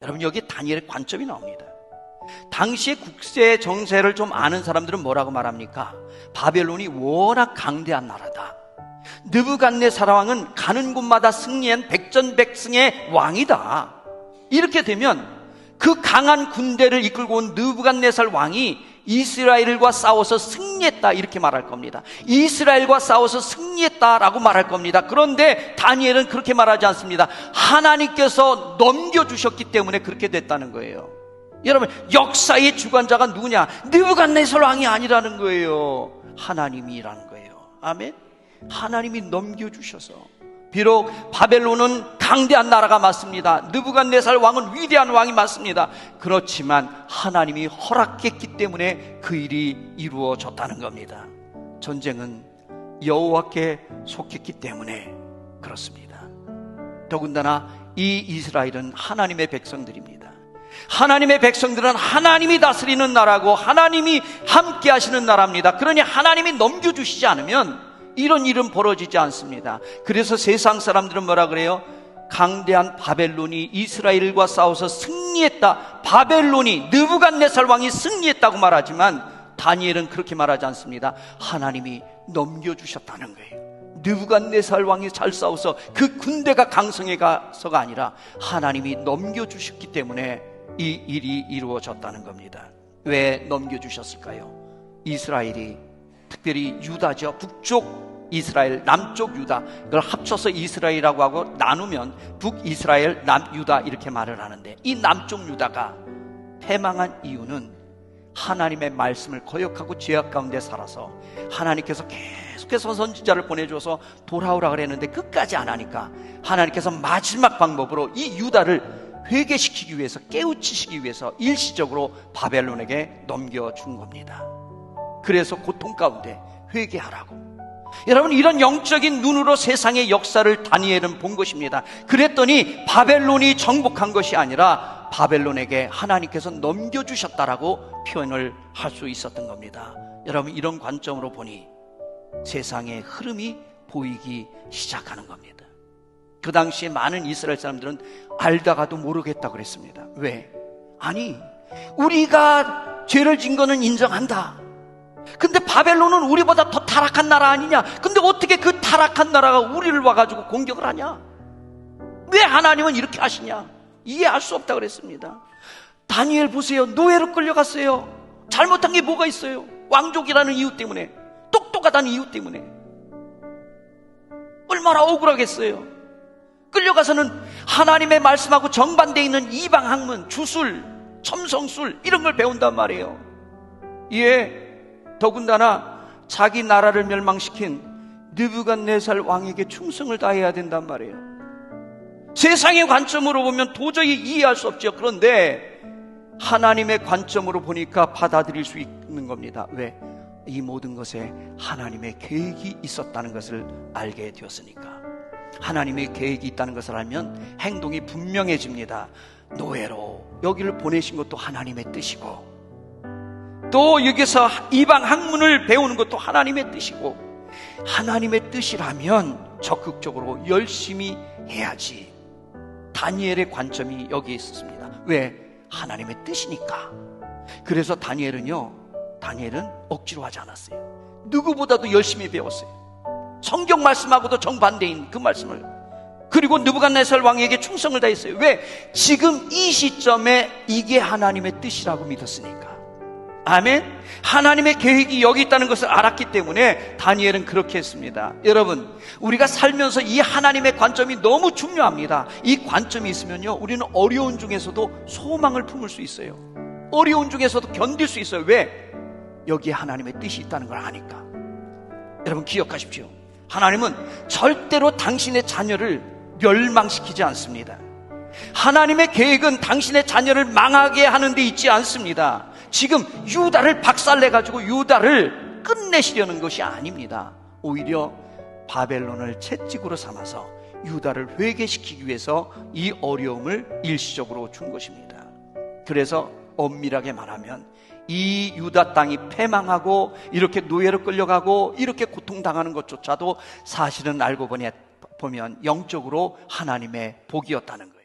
여러분, 여기 다니엘의 관점이 나옵니다. 당시의 국세 정세를 좀 아는 사람들은 뭐라고 말합니까? 바벨론이 워낙 강대한 나라다. 느부갓네살 왕은 가는 곳마다 승리한 백전백승의 왕이다. 이렇게 되면 그 강한 군대를 이끌고 온 느부갓네살 왕이 이스라엘과 싸워서 승리했다, 이렇게 말할 겁니다. 이스라엘과 싸워서 승리했다라고 말할 겁니다. 그런데 다니엘은 그렇게 말하지 않습니다. 하나님께서 넘겨주셨기 때문에 그렇게 됐다는 거예요. 여러분, 역사의 주관자가 누구냐? 느부갓네살 왕이 아니라는 거예요. 하나님이라는 거예요. 아멘. 하나님이 넘겨주셔서, 비록 바벨론은 강대한 나라가 맞습니다. 느부갓네살 왕은 위대한 왕이 맞습니다. 그렇지만 하나님이 허락했기 때문에 그 일이 이루어졌다는 겁니다. 전쟁은 여호와께 속했기 때문에 그렇습니다. 더군다나 이 이스라엘은 하나님의 백성들입니다. 하나님의 백성들은 하나님이 다스리는 나라고 하나님이 함께 하시는 나라입니다. 그러니 하나님이 넘겨주시지 않으면 이런 일은 벌어지지 않습니다. 그래서 세상 사람들은 뭐라 그래요? 강대한 바벨론이 이스라엘과 싸워서 승리했다, 바벨론이, 느부갓네살 왕이 승리했다고 말하지만 다니엘은 그렇게 말하지 않습니다. 하나님이 넘겨주셨다는 거예요. 느부갓네살 왕이 잘 싸워서 그 군대가 강성해가서가 아니라 하나님이 넘겨주셨기 때문에 이 일이 이루어졌다는 겁니다. 왜 넘겨주셨을까요? 이스라엘이, 특별히 유다죠, 북쪽 이스라엘, 남쪽 유다, 이걸 합쳐서 이스라엘이라고 하고 나누면 북이스라엘, 남유다 이렇게 말을 하는데, 이 남쪽 유다가 패망한 이유는 하나님의 말씀을 거역하고 죄악 가운데 살아서 하나님께서 계속해서 선지자를 보내줘서 돌아오라 그랬는데 끝까지 안 하니까 하나님께서 마지막 방법으로 이 유다를 회개시키기 위해서, 깨우치시기 위해서 일시적으로 바벨론에게 넘겨준 겁니다. 그래서 고통 가운데 회개하라고. 여러분, 이런 영적인 눈으로 세상의 역사를 다니엘은 본 것입니다. 그랬더니 바벨론이 정복한 것이 아니라 바벨론에게 하나님께서 넘겨주셨다라고 표현을 할 수 있었던 겁니다. 여러분, 이런 관점으로 보니 세상의 흐름이 보이기 시작하는 겁니다. 그 당시에 많은 이스라엘 사람들은 알다가도 모르겠다 그랬습니다. 왜? 아니, 우리가 죄를 진 거는 인정한다. 근데 바벨론은 우리보다 더 타락한 나라 아니냐? 근데 어떻게 그 타락한 나라가 우리를 와가지고 공격을 하냐? 왜 하나님은 이렇게 하시냐? 이해할 수 없다 그랬습니다. 다니엘 보세요. 노예로 끌려갔어요. 잘못한 게 뭐가 있어요? 왕족이라는 이유 때문에, 똑똑하다는 이유 때문에. 얼마나 억울하겠어요. 끌려가서는 하나님의 말씀하고 정반대에 있는 이방 학문, 주술, 첨성술 이런 걸 배운단 말이에요. 예, 더군다나 자기 나라를 멸망시킨 느부갓네살 왕에게 충성을 다해야 된단 말이에요. 세상의 관점으로 보면 도저히 이해할 수 없죠. 그런데 하나님의 관점으로 보니까 받아들일 수 있는 겁니다. 왜? 이 모든 것에 하나님의 계획이 있었다는 것을 알게 되었으니까. 하나님의 계획이 있다는 것을 알면 행동이 분명해집니다. 노예로 여기를 보내신 것도 하나님의 뜻이고, 또 여기서 이방 학문을 배우는 것도 하나님의 뜻이고, 하나님의 뜻이라면 적극적으로 열심히 해야지. 다니엘의 관점이 여기에 있었습니다. 왜? 하나님의 뜻이니까. 그래서 다니엘은 억지로 하지 않았어요. 누구보다도 열심히 배웠어요. 성경 말씀하고도 정반대인 그 말씀을. 그리고 느부갓네살 왕에게 충성을 다했어요. 왜? 지금 이 시점에 이게 하나님의 뜻이라고 믿었으니까. 아멘. 하나님의 계획이 여기 있다는 것을 알았기 때문에 다니엘은 그렇게 했습니다. 여러분, 우리가 살면서 이 하나님의 관점이 너무 중요합니다. 이 관점이 있으면요, 우리는 어려운 중에서도 소망을 품을 수 있어요. 어려운 중에서도 견딜 수 있어요. 왜? 여기에 하나님의 뜻이 있다는 걸 아니까. 여러분, 기억하십시오. 하나님은 절대로 당신의 자녀를 멸망시키지 않습니다. 하나님의 계획은 당신의 자녀를 망하게 하는 데 있지 않습니다. 지금 유다를 박살내가지고 유다를 끝내시려는 것이 아닙니다. 오히려 바벨론을 채찍으로 삼아서 유다를 회개시키기 위해서 이 어려움을 일시적으로 준 것입니다. 그래서 엄밀하게 말하면 이 유다 땅이 패망하고 이렇게 노예로 끌려가고 이렇게 고통당하는 것조차도 사실은 알고 보면 영적으로 하나님의 복이었다는 거예요.